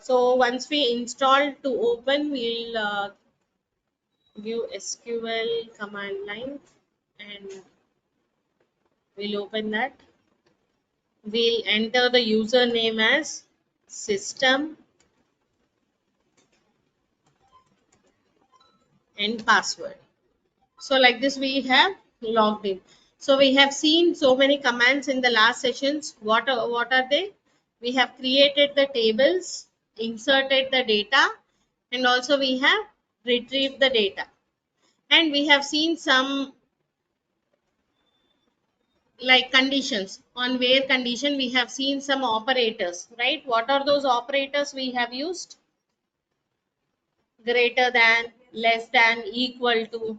So once we install to open, we'll give SQL command line and we'll open that. We'll enter the username as system and password. So like this we have logged in. So we have seen so many commands in the last sessions. What are they? We have created the tables, inserted the data, and also we have retrieved the data. And we have seen some like conditions. On where condition we have seen some operators, right? What are those operators we have used? Greater than, less than, equal to,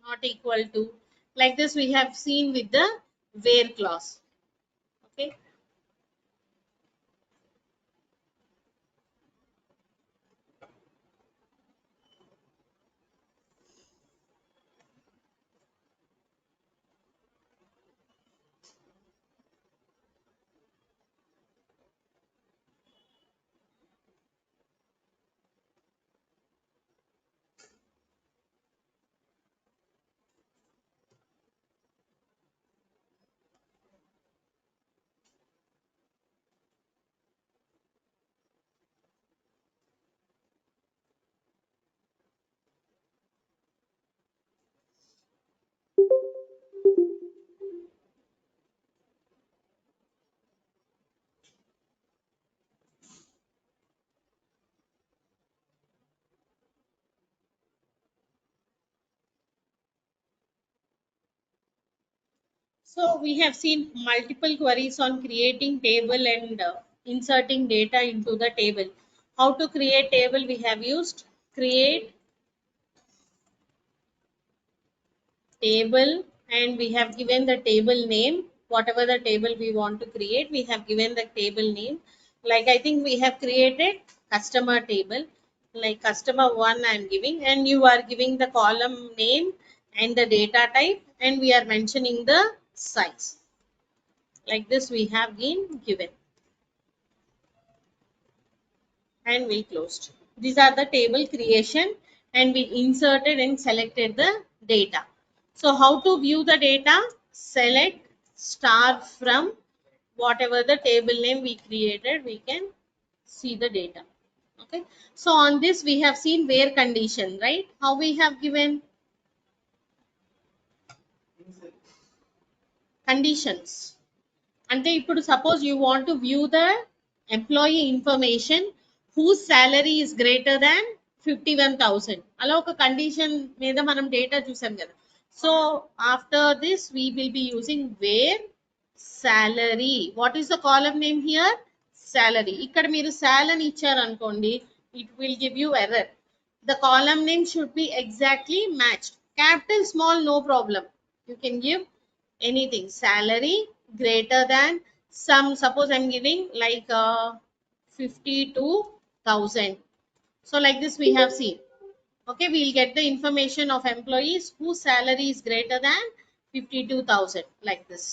not equal to. Like this we have seen with the where clause. Okay. So we have seen multiple queries on creating table and inserting data into the table. How to create table? We have used create table and we have given the table name. Whatever the table we want to create, we have given the table name. Like I think we have created customer table, like customer one I am giving, and you are giving the column name and the data type, and we are mentioning the size. Like this we have been given, and we closed. These are the table creation, and we inserted and selected the data. So how to view the data? Select star from whatever the table name we created, we can see the data. Okay. So on this we have seen where condition, right? How we have given conditions. అంటే ఇప్పుడు suppose you want to view the employee information whose salary is greater than 51,000 అలా ఒక condition మీద మనం data చూసాం కదా. So after this we will be using where salary. What is the column name here? Salary. ఇక్కడ మీరు sal అని ఇచ్చారు అనుకోండి, it will give you error. The column name should be exactly matched. Capital, small, no problem. You can give anything. Salary greater than some, suppose I'm giving like 52,000. So like this we have seen. Okay, we'll get the information of employees whose salary is greater than 52,000 like this.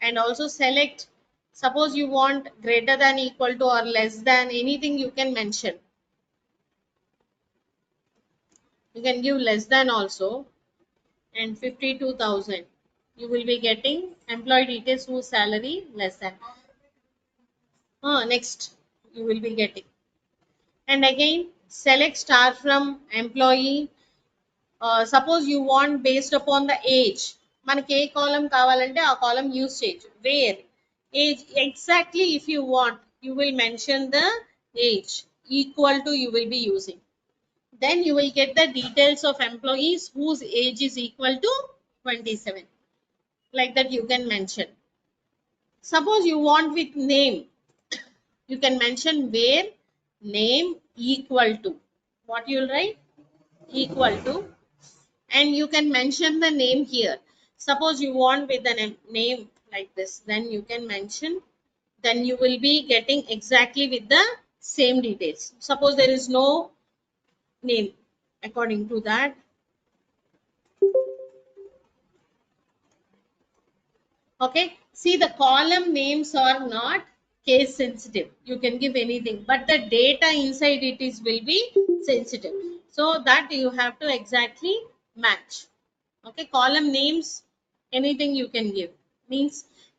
And also select, suppose you want greater than, equal to, or less than, anything you can mention. You can give less than also, and 52,000. You will be getting employee details whose salary less than. Next you will be getting. And again select star from employee. Suppose you want based upon the age. మనకి ఏ కాలం కావాలంటే ఆ కాలం use చేయొచ్చు. Where age, exactly if you want, you will mention the age. Equal to you will be using. Then you will get the details of employees whose age is equal to 27. Like that you can mention. Suppose you want with name, you can mention where name equal to. What you will write? Equal to. And you can mention the name here. Suppose you want with the name like this, then you can mention. Then you will be getting exactly with the same details. Suppose there is no name, according to that. Okay, see the column names are not case sensitive. You can give anything, but the data inside it is will be sensitive. So that you have to exactly match. Okay, column names, anything you can give, means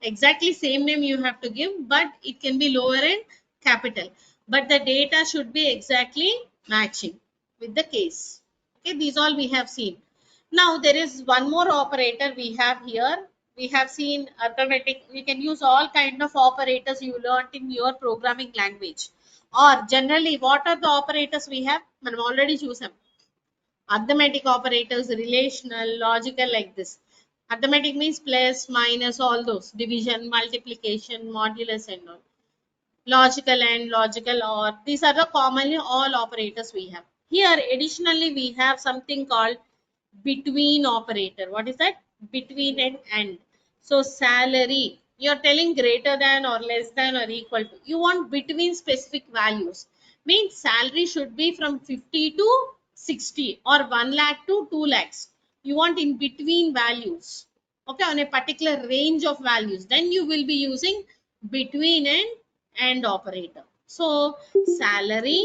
exactly same name you have to give, but it can be lower and capital, but the data should be exactly matching with the case. Okay, these all we have seen. Now there is one more operator we have here. We have seen arithmetic. We can use all kind of operators you learnt in your programming language. Or generally, what are the operators we have? మనం already చూసాం. Arithmetic operators, relational, logical, like this. Arithmetic means plus, minus, all those. Division, multiplication, modulus, and all. Logical and logical or. These are the commonly all operators we have. Here, additionally, we have something called between operator. What is that? Between and. So salary, you're telling greater than or less than or equal to. You want between specific values. Means salary should be from 50 to 60 or 1 lakh to 2 lakhs. You want in between values. Okay, on a particular range of values. Then you will be using between and operator. So salary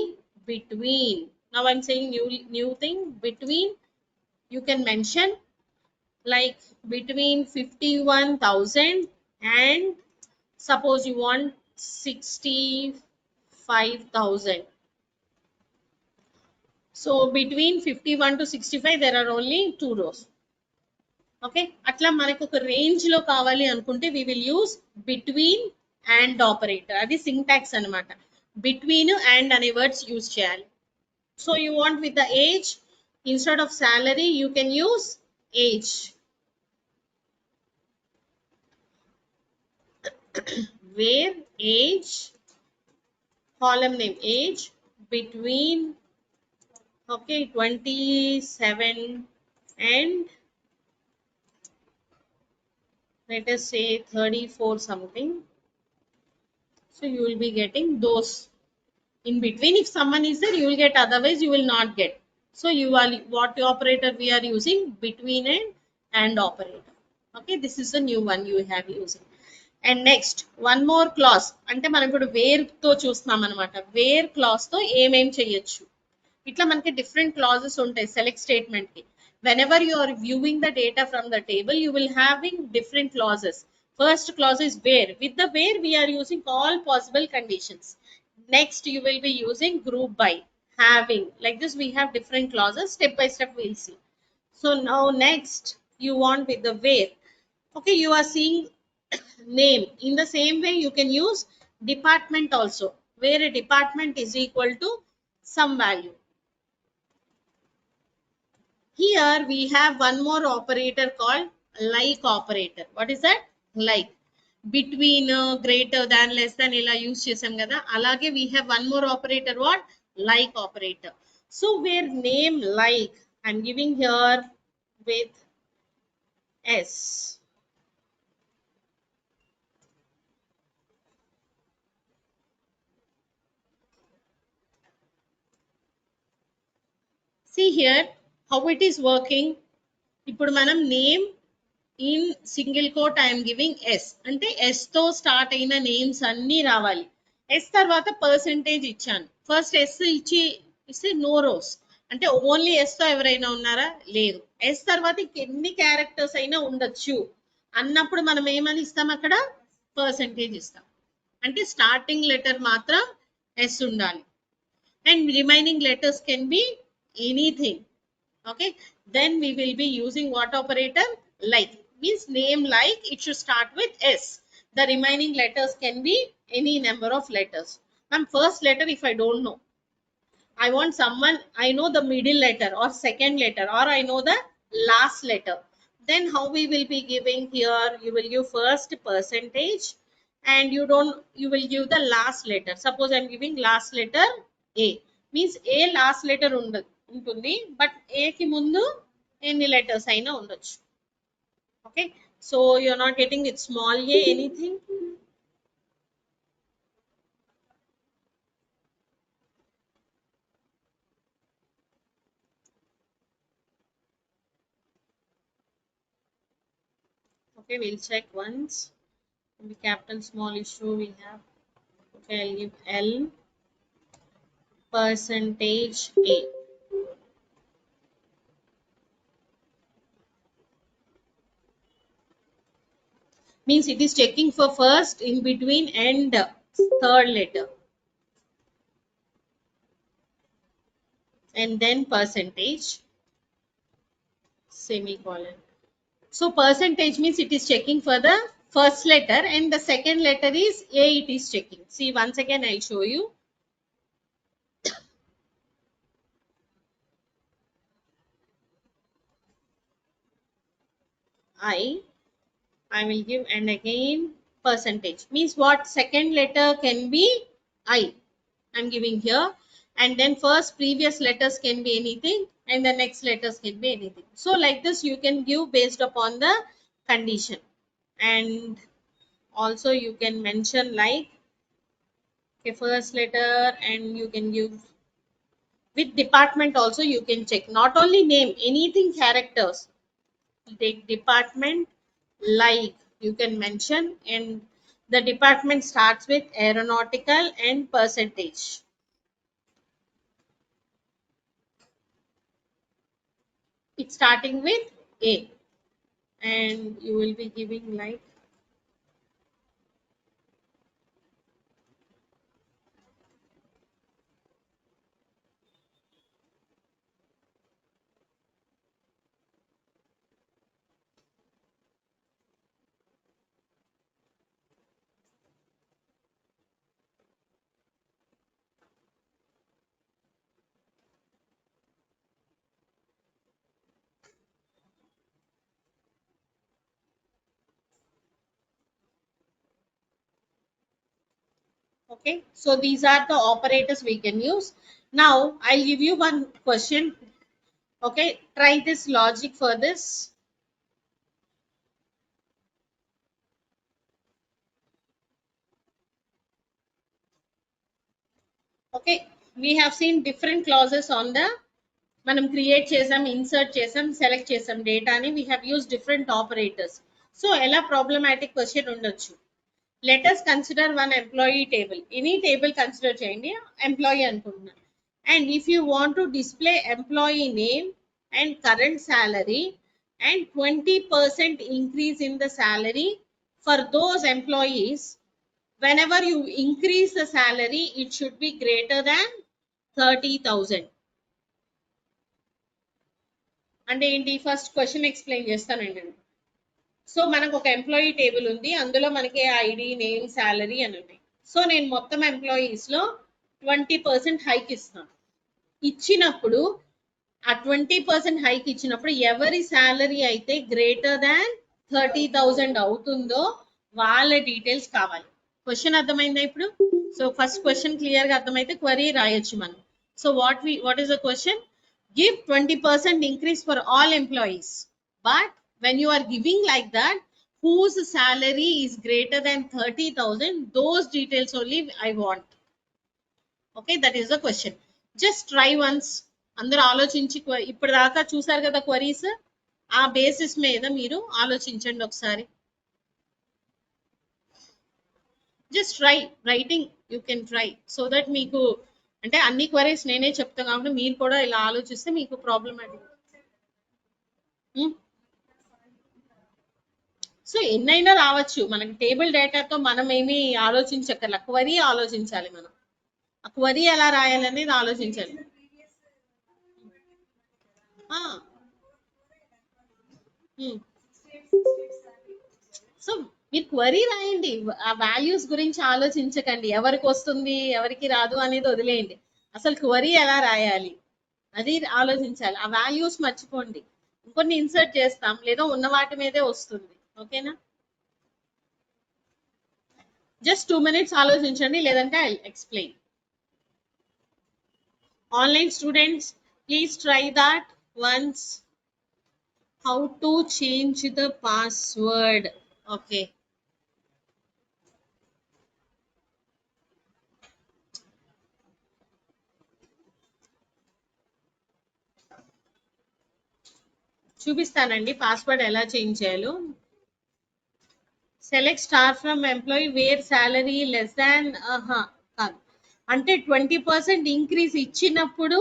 between. Now I'm saying new thing between. You can mention like between 51,000 and suppose you want 65,000. So between 51 to 65 there are only two rows. Okay, అట్లా మనకు ఒక range లో కావాలి అనుకుంటే we will use between and operator. అది syntax అన్నమాట. Between and అనే words use చేయాలి. So you want with the age, instead of salary you can use age. Where age, column name age between, okay, 27 and let us say 34 something. So you will be getting those in between. If someone is there you will get, otherwise you will not get. So you are what operator we are using? Between and operator. Okay, this is the new one you have using. And next one more class, అంటే మనం ఇప్పుడు wear తో చూస్తున్నాం అనమాట. Wear class తో ఏమేం చేయొచ్చు, ఇట్లా మనకి డిఫరెంట్ క్లాజెస్ ఉంటాయి సెలెక్ట్ స్టేట్మెంట్ కి. Whenever you are viewing the data from the table you will having different clauses. First clause is where. With the where we are using all possible conditions. Next you will be using group by, having, like this we have different clauses. Step by step we'll see. So now next you want with the where. Okay, you are seeing name. In the same way you can use department also, where a department is equal to some value. Here we have one more operator called like operator. What is that? Like. Between, greater than, less than ఇలా use చేసాం కదా, అలాగే we have one more operator, what? Like operator. So where name like I'm giving here with s. See here how it is working. ఇప్పుడు మనం name in single quote I'm giving S, అంటే S తో start అయిన names అన్ని రావాలి. S తర్వాత percentage ఇచ్చాను. First S ఇస్తే నో రోస్, అంటే ఓన్లీ ఎస్ తో ఎవరైనా ఉన్నారా? లేదు. ఎస్ తర్వాత ఎన్ని క్యారెక్టర్స్ అయినా ఉండొచ్చు అన్నప్పుడు మనం ఏమని ఇస్తాం? అక్కడ పర్సెంటేజ్ ఇస్తాం. అంటే స్టార్టింగ్ లెటర్ మాత్రం ఎస్ ఉండాలి and remaining letters can be anything. Okay, then we will be using what operator? Like. Means name like, it should start with s. The remaining letters can be any number of letters. Ma'am, first letter if I don't know, I want someone, I know the middle letter or second letter or I know the last letter, then how we will be giving here? You will give first percentage and you will give the last letter. Suppose I'm giving last letter a, means a last letter ఉంటుంది, but ఏ కి ముందు ఎన్ని letters అయినా ఉండొచ్చు. Okay, so you're not getting with small a anything. Okay, we'll check once. The capital small issue we have. Okay, I'll give L percentage A. Means it is checking for first, in between, and third letter, and then percentage, semicolon. So percentage means it is checking for the first letter, and the second letter is A, it is checking. See, once again I'll show you. I will give, and again percentage means what, second letter can be I'm giving here, and then first previous letters can be anything, and the next letters can be anything. So like this you can give based upon the condition. And also you can mention like, okay, first letter, and you can give with department also. You can check not only name, anything characters, take department, like you can mention, and the department starts with aeronautical and percentage. It's starting with A, and you will be giving like, okay. So these are the operators we can use. Now I'll give you one question. Okay, try this logic for this. Okay, we have seen different clauses on the, మనం create చేసాం, insert చేసాం, select చేసాం డేటాని, we have use different operators. So ఎలా problematic question ఉండొచ్చు. Let us consider one employee table, any table consider చేయండి, employee అనుకుంటున్నాను. And if you want to display employee name and current salary and 20% increase in the salary for those employees, whenever you increase the salary it should be greater than 30,000. అంటే ఏంటి, first question explain చేస్తానండి. So మనకు ఒక employee table ఉంది, అందులో మనకి ID, name, salary అని ఉన్నాయి. సో నేను మొత్తం ఎంప్లాయీస్ లో 20% హైక్ ఇస్తాను. ఇచ్చినప్పుడు ఆ 20% హైక్ ఇచ్చినప్పుడు ఎవరి సాలరీ అయితే గ్రేటర్ దాన్ 30,000 అవుతుందో వాళ్ళ డీటెయిల్స్ కావాలి. క్వశ్చన్ అర్థమైందా ఇప్పుడు? సో ఫస్ట్ క్వశ్చన్ క్లియర్ గా అర్థమైతే క్వరీ రాయొచ్చు మనం. So what is the question? Give 20% increase for all employees, but when you are giving like that, whose salary is greater than 30,000, those details only I want. Okay, that is the question. Just try once. అందరూ ఆలోచించి, ఇప్పటిదాకా చూసారు కదా queries, ఆ basis మీద మీరు ఆలోచించండి ఒకసారి. Just try writing, you can try, so that మీకు అంటే అన్ని క్వరీస్ నేనే చెప్తాను కాబట్టి మీరు కూడా ఇలా ఆలోచిస్తే మీకు ప్రాబ్లమాటిక్. సో ఎన్నైనా రావచ్చు, మనకి టేబుల్ డేటాతో మనం ఏమి ఆలోచించక్కర్ల, క్వరీ ఆలోచించాలి మనం. ఆ క్వరీ ఎలా రాయాలనేది ఆలోచించాలి. సో మీరు క్వరీ రాయండి, ఆ వాల్యూస్ గురించి ఆలోచించకండి, ఎవరికి వస్తుంది ఎవరికి రాదు అనేది వదిలేయండి. అసలు క్వరీ ఎలా రాయాలి అది ఆలోచించాలి. ఆ వాల్యూస్ మర్చిపోండి, ఇంకొన్ని ఇన్సర్ట్ చేస్తాం లేదా ఉన్న వాటి మీదే వస్తుంది. ఓకేనా? జస్ట్ 2 minutes ఆలోచించండి, లేదంటే I explain. Online students please try that once. How to change the password. Okay, చూపిస్తానండి పాస్వర్డ్ ఎలా చేంజ్ చేయాలో. Select star from employee wear salary less than కాదు, అంటే 20% ఇంక్రీజ్ ఇచ్చినప్పుడు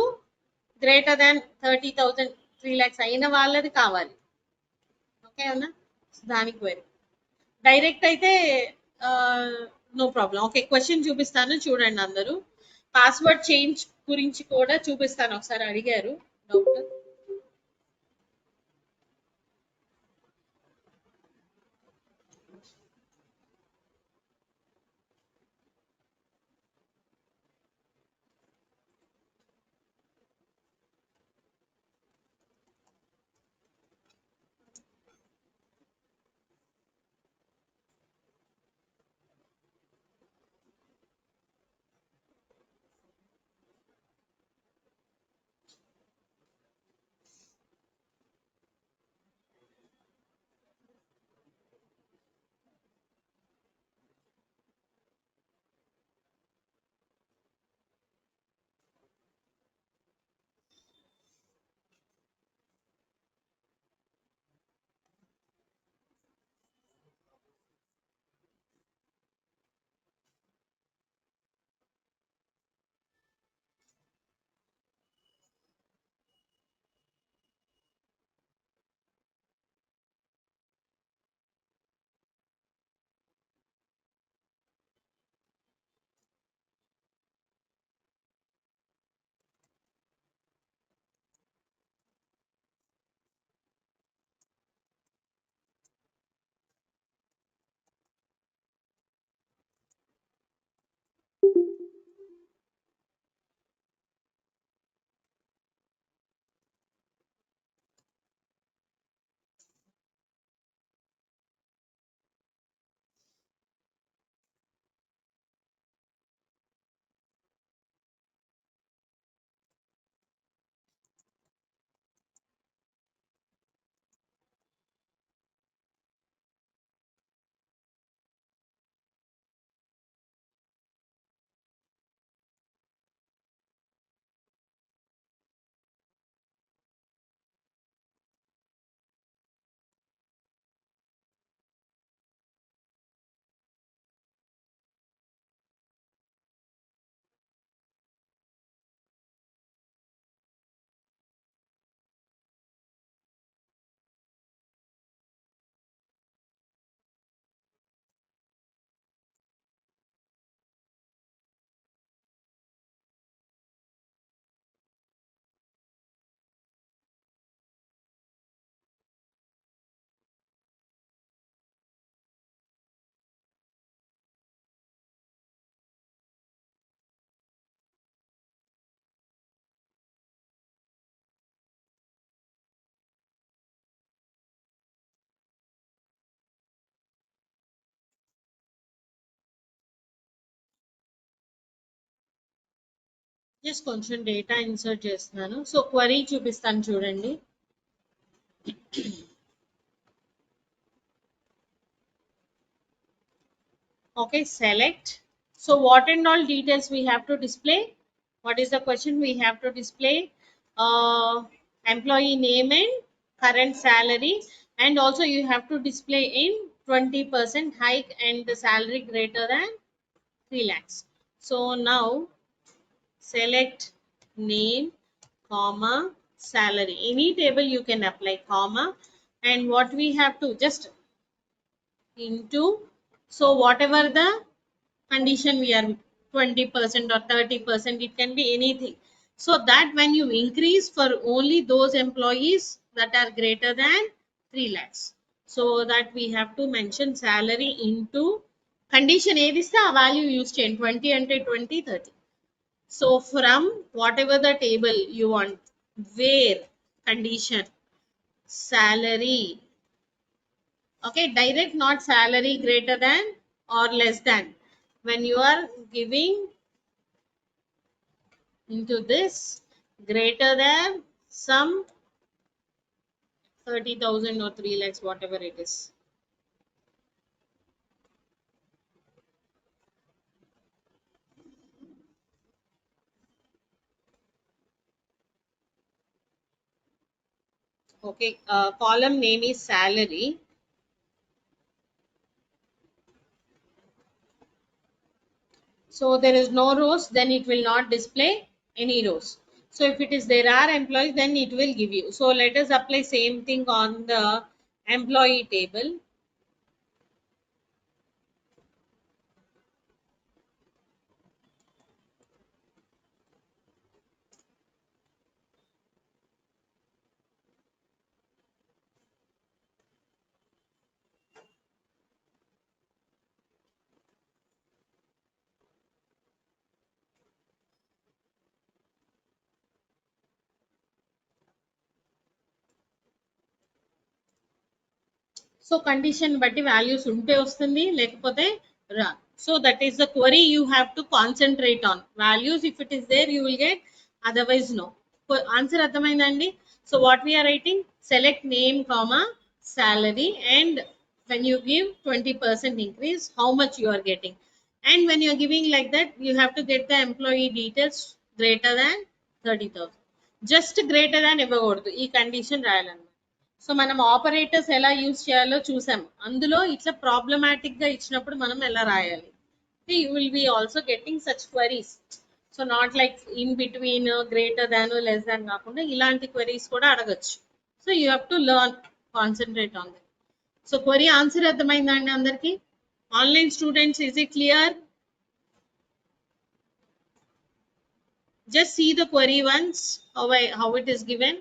గ్రేటర్ దాన్ 30,000 3 lakhs అయిన వాళ్ళది కావాలి. ఓకే అన్నా, దానికి క్వెరీ. డైరెక్ట్ అయితే నో ప్రాబ్లం. ఓకే, క్వశ్చన్ చూపిస్తాను చూడండి అందరూ. పాస్వర్డ్ చేంజ్ గురించి కూడా చూపిస్తాను, ఒకసారి అడిగారు డౌట్. జస్ట్ కొంచెం డేటా ఇన్సర్ట్ చేస్తున్నాను. సో క్వరీ చూపిస్తాను చూడండి. Okay, select. So what and all details we have to display? What is the question? We have to display employee name and current salary, and also you have to display in 20% hike and the salary greater than 3 lakhs. So now select name, comma, salary. Any table you can apply comma, and what we have to just into, so whatever the condition we are 20% or 30%, it can be anything, so that when you increase for only those employees that are greater than 3 lakhs, so that we have to mention salary into condition ఏది ఇస్తే ఆ value use చేయండి. 20 అంటే 20, 30. So from whatever the table you want, where condition salary, okay, direct, not salary greater than or less than. When you are giving into this greater than some 30,000 or 3 lakhs, whatever it is. Okay, column name is salary. So there is no rows, then it will not display any rows. So if it is there are employees, then it will give you. So let us apply same thing on the employee table. So condition బట్టి values ఉంటే వస్తుంది, లేకపోతే రా. So that is the query you have to concentrate on values. If it is there you will get, otherwise no. Answer అర్థమైందండి? So what we're writing, select name comma salary, and when you give 20% increase, how much you are getting. And when you are giving like that, you have to get the employee details greater than 30,000. just greater than ఇవ్వకూడదు, ఈ condition రాయాలన్నమాట. So మనం operators ఎలా use చేయాలో చూసాం. అందులో ఇట్లా problematic గా ఇచ్చినప్పుడు మనం ఎలా రాయాలి. You will be also getting such queries. So not like in between, greater than, less than కాకుండా ఇలాంటి క్వరీస్ కూడా అడగచ్చు. So you have to learn, concentrate on that. So query answer అర్థమైందా అండి అందరికి? Online students, is it clear? Just see the query once, how it is given.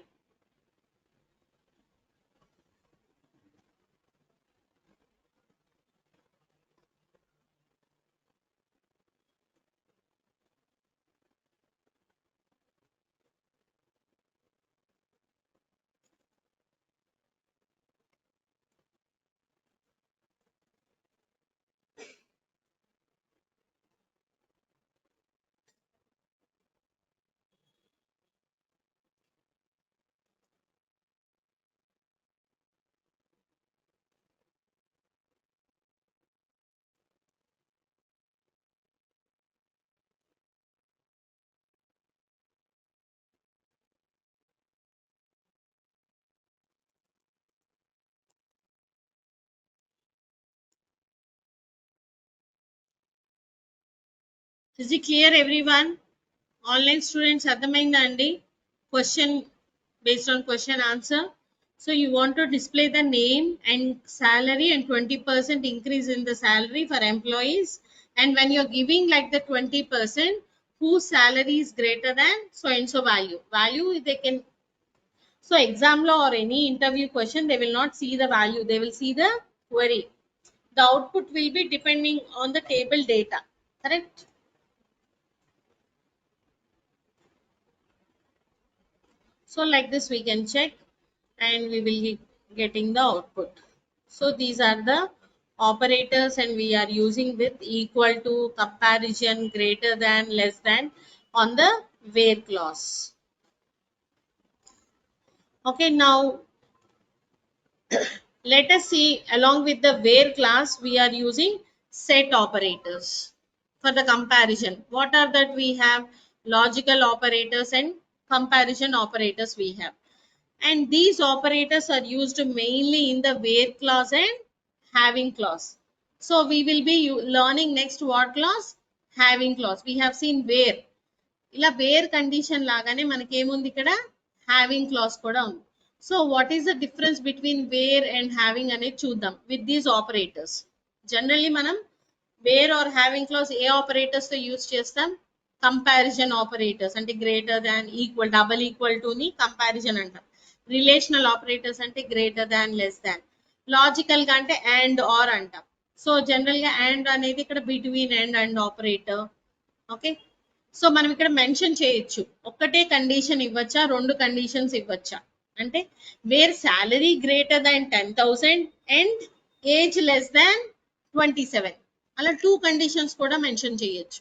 Is it clear everyone? Online students అర్థమైందా అండి? Question based on question answer. So you want to display the name and salary and 20% increase in the salary for employees. And when you're giving like the 20%, whose salary is greater than so and so value they can. So exam law or any interview question, they will not see the value, they will see the query. The output will be depending on the table data, correct? So like this we can check, and we will be getting the output. So these are the operators, and we are using with equal to, comparison, greater than, less than on the where clause. Okay, now let us see, along with the where class we are using set operators for the comparison. What are that we have? Logical operators and comparison operators we have. And these operators are used mainly in the where clause and having clause. So we will be learning next what clause? Having clause. We have seen where. ఇలా where condition లాగానే మనకి ఏముంది ఇక్కడ? Having clause కూడా ఉంది. So what is the difference between where and having అనేది చూద్దాం with these operators. Generally మనం వేర్ ఆర్ హ్యావింగ్ క్లాస్ ఏ ఆపరేటర్స్ తో యూజ్ చేస్తాం? కంపారిజన్ ఆపరేటర్స్ అంటే greater than, equal, double equal to ని కంపారిజన్ అంటాం. రిలేషనల్ ఆపరేటర్స్ అంటే greater than, less than. Logical గా అంటే అండ్ ఆర్ అంటాం. సో జనరల్ గా అండ్ అనేది ఇక్కడ between and operator. Okay, so మనం ఇక్కడ మెన్షన్ చేయొచ్చు, ఒక్కటే కండిషన్ ఇవ్వచ్చా, రెండు కండిషన్స్ ఇవ్వచ్చా అంటే where salary greater than 10,000 and age less than 27, అలా టూ కండిషన్స్ కూడా మెన్షన్ చేయొచ్చు.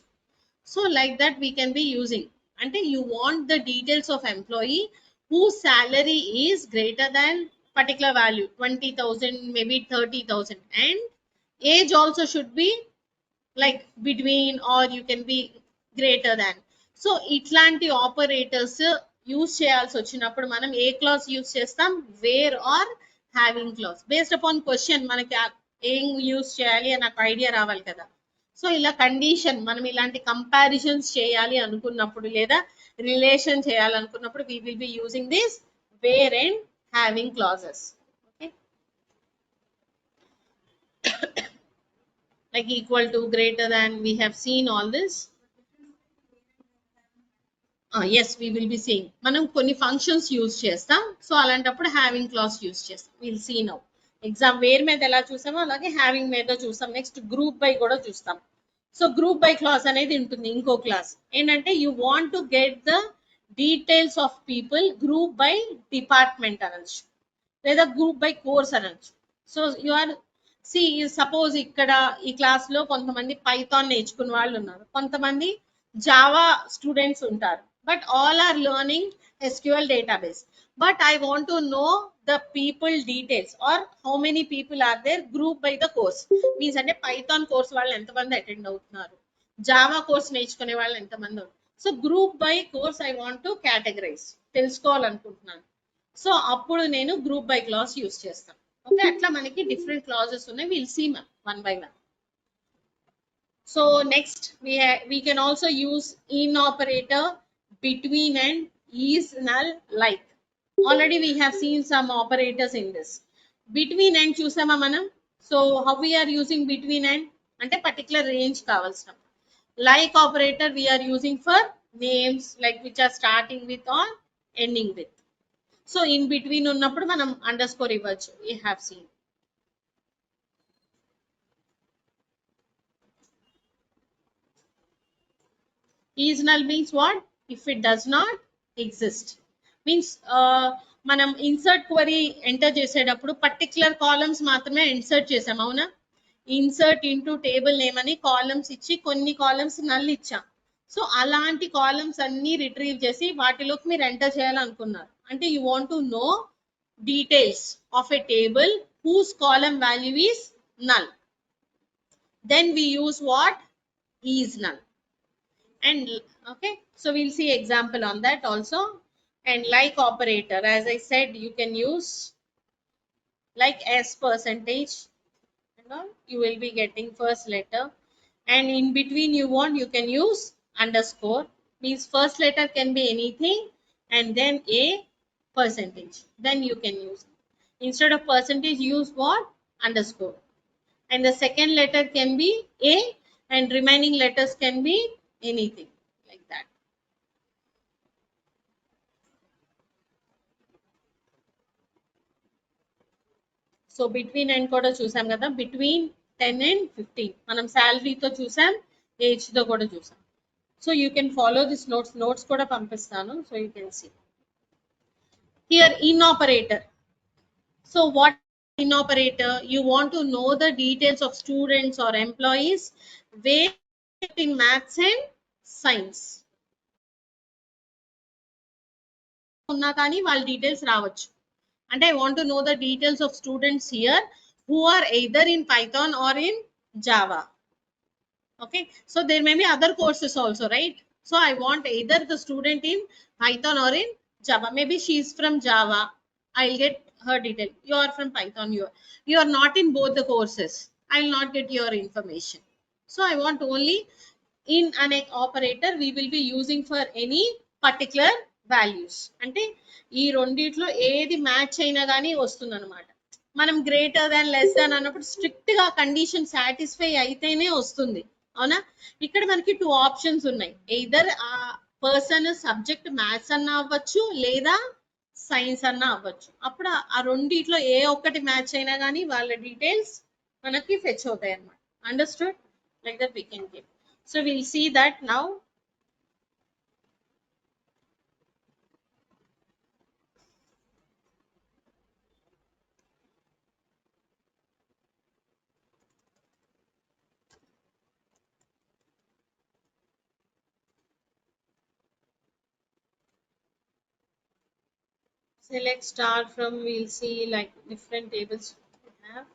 So like that we can be using. అంటే you want the details of employee who salary is greater than particular value 20,000, maybe 30,000, and age also should be like between or you can be greater than. So ఇట్లాంటి operators use చేయాల్సి వచ్చినప్పుడు మనం ఏ clause use చేస్తాం? Where or having class. Based upon question మనకి ఏం use చేయాలి అని నాకు ఐడియా రావాలి కదా. సో ఇలా కండిషన్ మనం ఇలాంటి కంపారిజన్స్ చేయాలి అనుకున్నప్పుడు లేదా రిలేషన్ చేయాలనుకున్నప్పుడు we will be using this where and having clauses. Okay, like equal to, greater than, we have seen all this. As we will be seeing. మనం కొన్ని ఫంక్షన్స్ యూజ్ చేస్తాం, సో అలాంటప్పుడు హ్యావింగ్ క్లాస్ యూజ్ చేస్తాం. Will see now. Exam where మీద ఎలా చూసామో అలాగే having మీద చూస్తాం. నెక్స్ట్ గ్రూప్ బై కూడా చూస్తాం. సో గ్రూప్ బై క్లాస్ అనేది ఉంటుంది ఇంకో క్లాస్. ఏంటంటే you want to get the details of people, group by department అనొచ్చు లేదా గ్రూప్ బై కోర్స్ అనొచ్చు. So you are see suppose ఇక్కడ ఈ క్లాస్ లో కొంతమంది పైథాన్ నేర్చుకున్న వాళ్ళు ఉన్నారు, కొంతమంది జావా స్టూడెంట్స్ ఉంటారు, but all are learning SQL database. But I want to know the people details or how many people are there group by the course. Means అంటే పైథాన్ కోర్స్ వాళ్ళు ఎంతమంది అటెండ్ అవుతున్నారు, జావా కోర్స్ నేర్చుకునే వాళ్ళు ఎంతమంది. So group by course I want to categorize, తెలుసుకోవాలనుకుంటున్నాను. So అప్పుడు నేను గ్రూప్ బై క్లాస్ యూస్ చేస్తాను. ఓకే, అట్లా మనకి డిఫరెంట్ క్లాజెస్ ఉన్నాయి. Will see one by one. So next we can also use in operator, between and, is, null, like. Already we have seen some operators in this. Between and chusama manam. So how we are using between and ante particular range kavalsam. Like operator we are using for names like which are starting with or ending with. So in between unnappudu manam underscore ivvachu. We have seen. Is null means what? If it does not exist. Means మనం insert query enter చేసేటప్పుడు particular columns మాత్రమే insert చేసాం, అవునా? Insert into table name అని columns ఇచ్చి కొన్ని columns null ఇచ్చాం. So అలాంటి కాలమ్స్ అన్ని రిట్రీవ్ చేసి వాటిలోకి మీరు ఎంటర్ చేయాలనుకున్నారు అంటే you want to know details of a table whose column value is null. Then we use what? Is null. And okay, so we'll see example on that also. And like operator, as I said, you can use like as percentage, you know, you will be getting first letter, and in between you want, you can use underscore. Means first letter can be anything and then a percentage, then you can use, instead of percentage use what? Underscore. And the second letter can be a and remaining letters can be anything like that. So between and కూడా చూసాం కదా, between 10 and 15 మనం శాలరీతో చూసాం, ఏజ్తో కూడా చూసాం. So you can follow this notes కూడా పంపిస్తాను. So you can see here in operator. So what in operator? You want to know the details of students or employees where in maths and science ఉన్నా కానీ వాళ్ళ details రావచ్చు. అంటే I want to know the details of students here who are either in Python or in Java. Okay, so there may be other courses also, right? So I want either the student in Python or in Java. Maybe she is from Java, I'll get her detail. You are from Python, you are not in both the courses, I will not get your information. So I want only in an operator we will be using for any particular values. అంటే ఈ రెండిట్లో ఏది match అయినా కానీ వస్తుంది అనమాట. మనం greater than less దాన్ అన్నప్పుడు స్ట్రిక్ట్ గా కండిషన్ సాటిస్ఫై అయితేనే వస్తుంది, అవునా? ఇక్కడ మనకి 2 ఆప్షన్స్ ఉన్నాయి. ఎయిదర్ ఆ పర్సన్ సబ్జెక్ట్ మ్యాథ్స్ అన్నా అవ్వచ్చు లేదా సైన్స్ అన్నా అవ్వచ్చు. అప్పుడు ఆ రెండిట్లో ఏ ఒక్కటి మ్యాచ్ అయినా కానీ వాళ్ళ డీటెయిల్స్ మనకి ఫెచ్ అవుతాయి అన్నమాట. Understood? Like that we can give. So will see that now. Select star from, we'll see like different tables we have.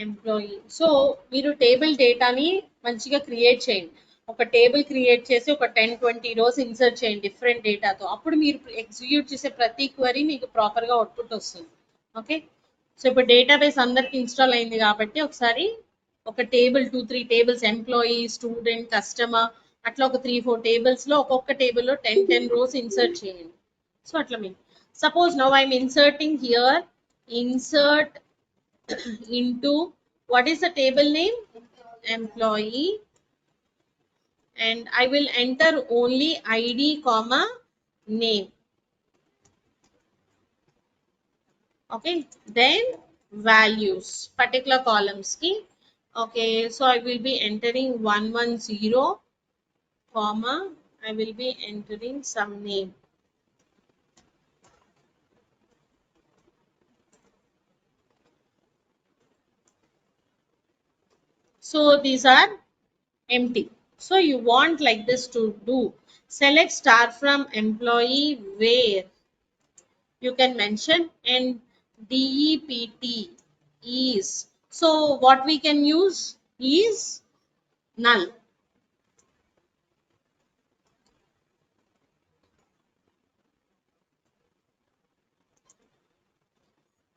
Employee. So మీరు టేబుల్ డేటాని మంచిగా క్రియేట్ చేయండి. ఒక టేబుల్ క్రియేట్ చేసి ఒక 10-20 రోస్ ఇన్సర్ట్ చేయండి డిఫరెంట్ డేటాతో. అప్పుడు మీరు ఎగ్జిక్యూట్ చేసే ప్రతి క్వరీ మీకు ప్రాపర్గా అవుట్పుట్ వస్తుంది. ఓకే, సో ఇప్పుడు డేటాబేస్ అందరికి ఇన్స్టాల్ అయింది కాబట్టి ఒకసారి ఒక table 2-3 tables employee student customer అట్లా ఒక 3-4 టేబుల్స్ లో ఒక్కొక్క టేబుల్ లో 10 రోస్ ఇన్సర్ట్ చేయండి. సో అట్లా మీకు suppose now I'm inserting here insert into what is the table name employee, and I will enter only id comma name. Okay, then values particular columns ki. Okay, so I will be entering 110 comma I will be entering some name. So these are empty. So you want like this to do. Select star from employee where you can mention and DEPT is. So what we can use is null.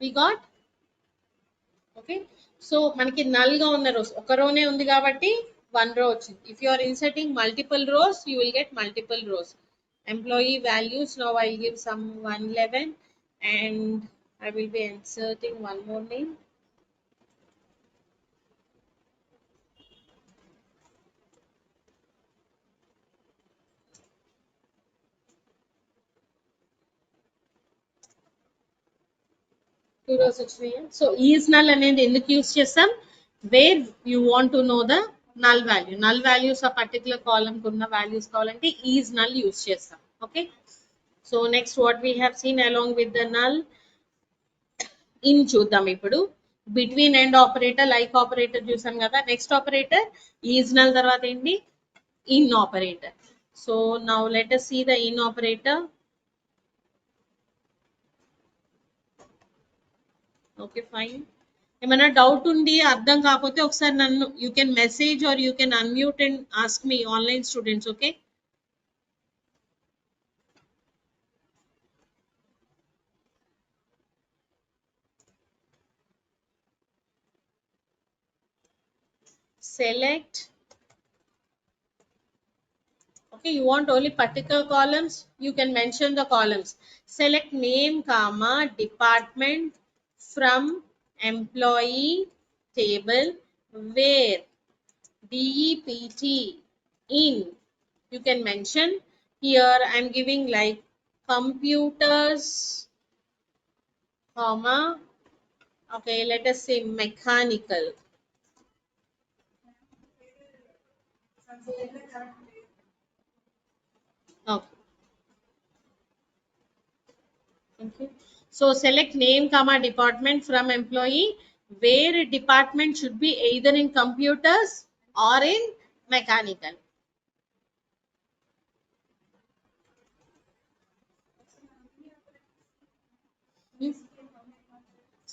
We got okay. So మనకి null గా ఉన్న rows ఒక రోనే ఉంది కాబట్టి one row వచ్చింది. If you are inserting multiple rows you will get multiple rows. Employee values, now I'll give some 111 and I will be inserting one more name. Two rows వచ్చినాయి. So is null అనేది ఎందుకు use చేస్తాం? Where you want to know the null value. Null values a particular column కు ఉన్న values కావాలంటే is null use చేస్తాం. Okay. So next what we have seen along with the null in చూద్దాం ఇప్పుడు. Between and operator like operator చూసాం కదా. Next operator is null తర్వాత ఏంటి? In operator. So now let us see the in operator. Okay fine. ఏమైనా doubt ఉండి అర్థం కాకపోతే ఒకసారి నన్ను you can message or you can unmute and ask me online students. Okay, select. Okay, you want only particular columns, you can mention the columns. Select name comma department from employee table where DEPT in you can mention. Here I am giving like computers comma okay, let us say mechanical. Okay. Okay. So select name comma department from employee where department should be either in computers or in mechanical.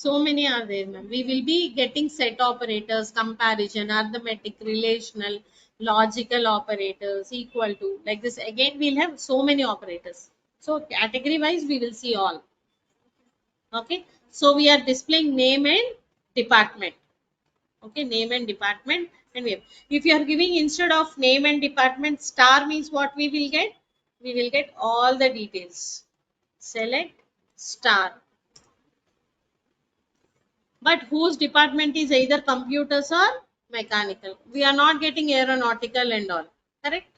So many are there, ma'am. We will be getting set operators, comparison, arithmetic, relational, logical operators, equal to, like this. Again, we'll have so many operators. So category wise, we will see all. Okay. So we are displaying name and department. Okay, name and department. And we have, if you are giving instead of name and department star means what we will get? We will get all the details. Select star. But whose department is either computers or mechanical. We are not getting aeronautical and all. Correct?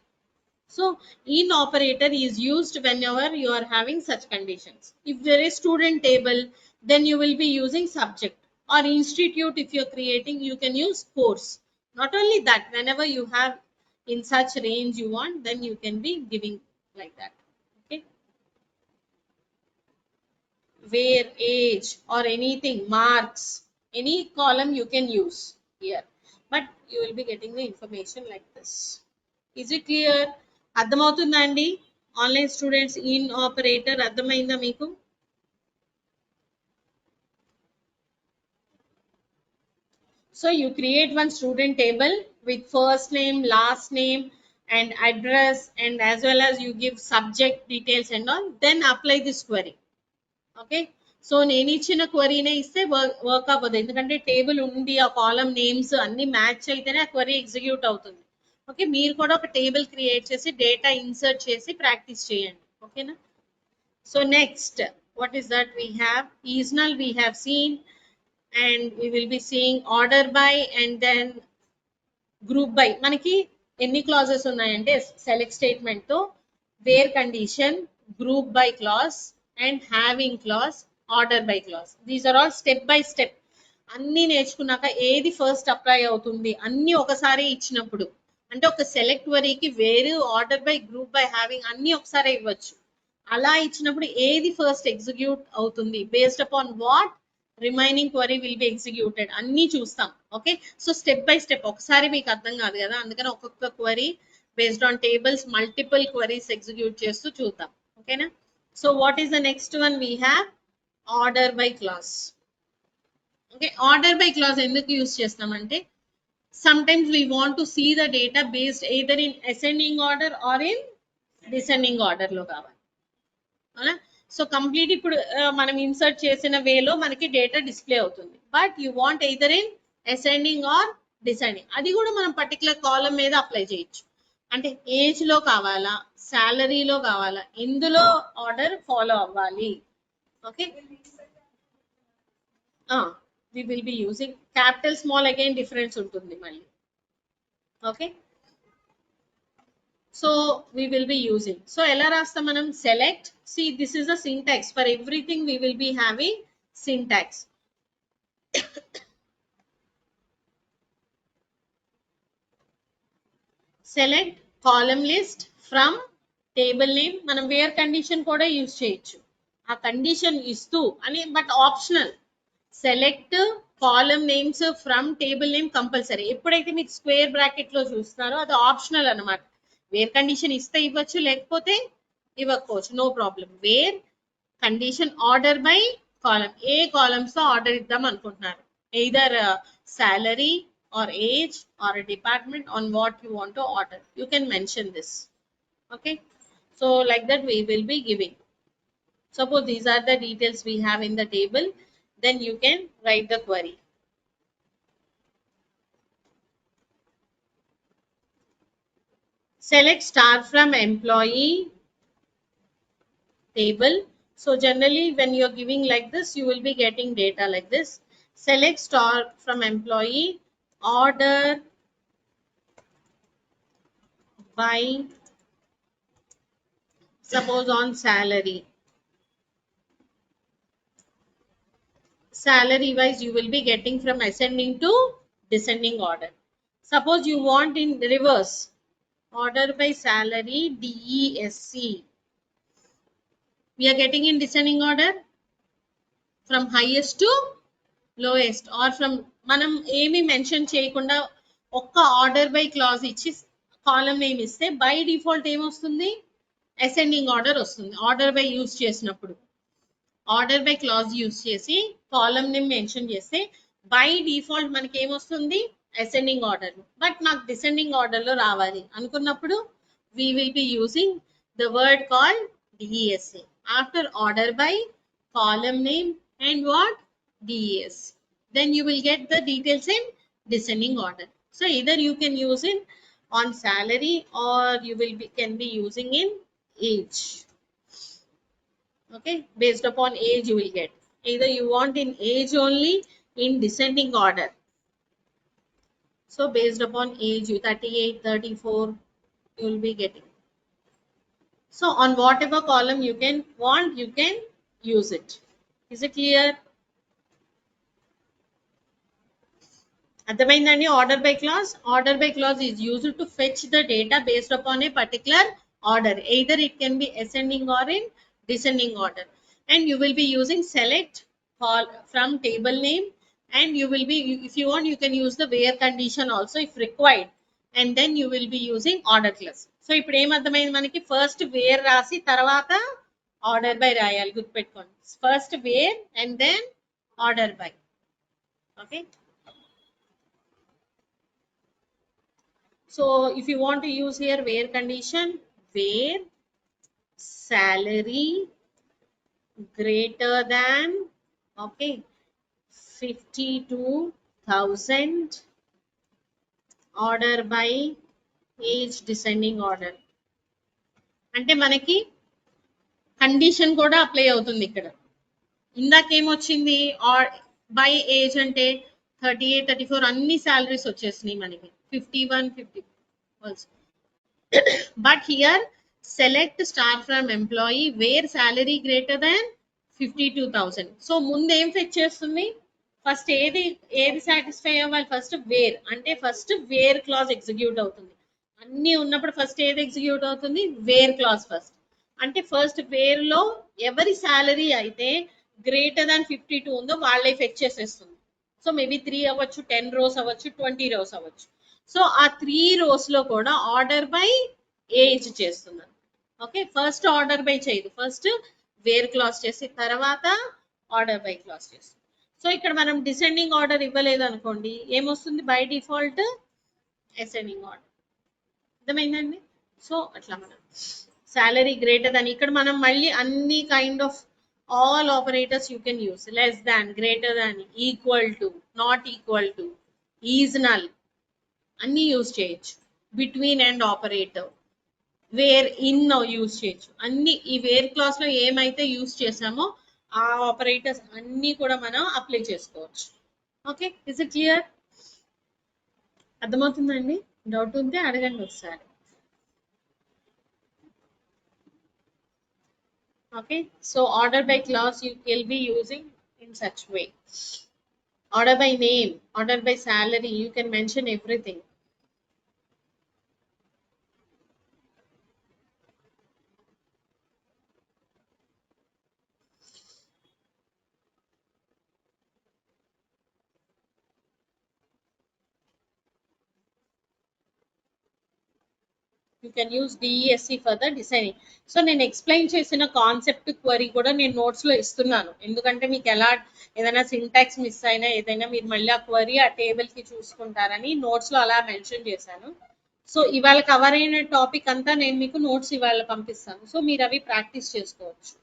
So in operator is used whenever you are having such conditions. If there is student table, then you will be using subject, or institute. If you're creating, you can use course. Not only that, whenever you have in such range you want, then you can be giving like that. Okay, where age or anything, marks, any column you can use here, but you will be getting the information like this. Is it clear? అర్థమవుతుందా అండి online students? In operator అర్థమైందా మీకు? So you create one student table with first name, last name and address, and as well as you give subject details and all, then apply this query. Okay, so నేను ఇచ్చిన క్వరీనే ఇస్తే work అవ్వదు, ఎందుకంటే table ఉండి ఆ కాలం names అన్ని match అయితేనే ఆ క్వరీ ఎగ్జిక్యూట్ అవుతుంది. ఓకే, మీరు కూడా ఒక టేబుల్ క్రియేట్ చేసి డేటా ఇన్సర్ట్ చేసి ప్రాక్టీస్ చేయండి. ఓకేనా? So next, what is that we have? Seasonal we have seen, and we will be seeing order by and then group by. మనకి ఎన్ని క్లాజెస్ ఉన్నాయంటే సెలెక్ట్ స్టేట్మెంట్ తో where condition, group by clause and having clause, order by clause. These are all step by step. అన్ని నేర్చుకున్నాక ఏది first apply అవుతుంది అన్ని ఒకసారి ఇచ్చినప్పుడు, అంటే ఒక సెలెక్ట్ వరీకి వేరు, order by, group by, having అన్ని ఒకసారి ఇవ్వచ్చు. అలా ఇచ్చినప్పుడు ఏది ఫస్ట్ ఎగ్జిక్యూట్ అవుతుంది, based upon what remaining query will be executed అన్ని చూస్తాం. Okay, so step by step, ఒకసారి మీకు అర్థం కాదు కదా, అందుకని ఒక్కొక్క query based on tables multiple queries execute చేస్తూ చూద్దాం. ఓకేనా? So what is the next one? We have order by class. Okay, order by class ఎందుకు యూస్ చేస్తామంటే sometimes we want to see the data based either in ascending order or in descending order లో కావాలి. అవునా? So complete ఇప్పుడు మనం insert చేసిన వేలో మనకి డేటా డిస్ప్లే అవుతుంది, but you want either in ascending are descending. అది కూడా మనం పర్టికులర్ కాలం మీద అప్లై చేయొచ్చు. అంటే ఏజ్ లో కావాలా, సాలరీలో కావాలా, ఇందులో ఆర్డర్ ఫాలో అవ్వాలి. Okay, we will be using capital small, again difference ఉంటుంది మళ్ళీ. Okay, so we will be using, so ఎలా రాస్తాం మనం? select, see this is the syntax, for everything we will be having syntax. select column list from table name. మనం where condition కూడా use చేయొచ్చు, ఆ condition ఇస్తూ అని, but optional. Select column names from table name compulsory. ఎప్పుడైతే మీకు square bracket లో చూస్తున్నారో అది ఆప్షనల్ అనమాట. వేర్ కండిషన్ ఇస్తే ఇవ్వచ్చు, లేకపోతే ఇవ్వకపోవచ్చు, no problem. Where condition order by column, ఏ కాలమ్స్ తో ఆర్డర్ ఇద్దాం అనుకుంటున్నారు, either salary or age or a department, on what you want to order, you can mention this. Okay, so like that we will be giving. Suppose these are the details we have in the table, then you can write the query. Select star from employee table. So generally when you are giving like this, you will be getting data like this. Select star from employee, order by, suppose on salary. Salary wise you will be getting from ascending to descending order. Suppose you want in reverse, order by salary, DESC. We are getting in descending order from highest to lowest, or from మనం ఏమి mention చేయకుండా ఒక్క order by clause ఇచ్చి column name ఇస్తే by default ఏమొస్తుంది? Ascending order వస్తుంది. Order by use చేసినప్పుడు, order by clause use చేసి కాలమ్ నేమ్ మెన్షన్ చేస్తే బై డిఫాల్ట్ మనకి ఏమొస్తుంది? Ascending order. బట్ నాకు డిసెండింగ్ ఆర్డర్ లో రావాలి అనుకున్నప్పుడు we will be using the word called DESC after order by, column name and what? DESC. Then you will get the details in descending order. So either you can use it on salary or you will be can be using in age. Okay, based upon age you will get. Either you want in age only, in descending order. So based upon age, you 38, 34, you will be getting. So on whatever column you can want, you can use it. Is it clear? అర్థమైందండి? Order by clause. Order by clause is used to fetch the data based upon a particular order. Either it can be ascending or in descending order. And you will be using select from table name, and you will be, if you want, you can use the where condition also if required. And then you will be using order class. So ఇప్పుడు ఏమర్థమైంది మనకి? First wear రాసి తర్వాత order by రాయాలి, గుర్తుపెట్టుకోండి. First where and then order by. Okay, so if you want to use here where condition, where salary, greater than, okay, 52,000 order by age descending order. అంటే మనకి condition కూడా apply అవుతుంది ఇక్కడ. ఇందాకేమొచ్చింది, by age అంటే 38, 34 అన్ని salaries వచ్చేసినాయి మనకి, 51, 50. But here select star from employee where salary greater than 52,000. So ముందు ఏం ఫెచ్ చేస్తుంది, ఫస్ట్ ఏది సాటిస్ఫై అవ్వాలి, ఫస్ట్ వేర్ అంటే ఫస్ట్ వేర్ క్లాజ్ ఎగ్జిక్యూట్ అవుతుంది. అన్ని ఉన్నప్పుడు ఫస్ట్ ఏది ఎగ్జిక్యూట్ అవుతుంది, వేర్ క్లాజ్ ఫస్ట్. అంటే ఫస్ట్ వేర్ లో ఎవరి సాలరీ అయితే గ్రేటర్ దాన్ 52 ఉందో వాళ్ళే ఫెచ్ చేసేస్తుంది. సో మేబీ 3 అవ్వచ్చు, 10 rows అవ్వచ్చు, 20 rows అవ్వచ్చు. సో ఆ 3 rows లో కూడా ఆర్డర్ బై ఏజ్ చేస్తున్నాను. ఓకే, ఫస్ట్ ఆర్డర్ బై చేయదు, ఫస్ట్ వేర్ క్లాస్ చేసి తర్వాత ఆర్డర్ బై క్లాస్ చేస్తుంది. సో ఇక్కడ మనం డిసెండింగ్ ఆర్డర్ ఇవ్వలేదు అనుకోండి, ఏమొస్తుంది, బై డిఫాల్ట్ అసెండింగ్ ఆర్డర్. అర్థమైందండి? సో అట్లా మనం సాలరీ గ్రేటర్ దాన్, ఇక్కడ మనం మళ్ళీ అన్ని kind of all operators you can use, less than, greater than, equal to, not equal to, is null అన్ని యూజ్ చేయొచ్చు. Between and operator, wear in use చేయొచ్చు. అన్ని ఈ వేర్ క్లాస్ లో ఏమైతే యూజ్ చేసామో ఆ ఆపరేటర్స్ అన్ని కూడా మనం అప్లై చేసుకోవచ్చు. Okay, is it clear? అర్థమవుతుందండి? డౌట్ ఉంటే అడగండి ఒకసారి. Okay, so order by clause you will be using in such way. Order by name, order by salary, you can mention everything. You can use DESC for the designing. So నేను explain చేసిన concept query కూడా నేను notes లో ఇస్తున్నాను, ఎందుకంటే మీకు ఎలా ఏదైనా సింటాక్స్ మిస్ అయినా ఏదైనా మీరు మళ్ళీ ఆ క్వరీ ఆ టేబుల్ కి చూసుకుంటారని నోట్స్ లో అలా మెన్షన్ చేశాను. సో ఇవాళ కవర్ అయిన టాపిక్ అంతా నేను మీకు నోట్స్ ఇవాళ పంపిస్తాను, సో మీరు అవి ప్రాక్టీస్ చేసుకోవచ్చు.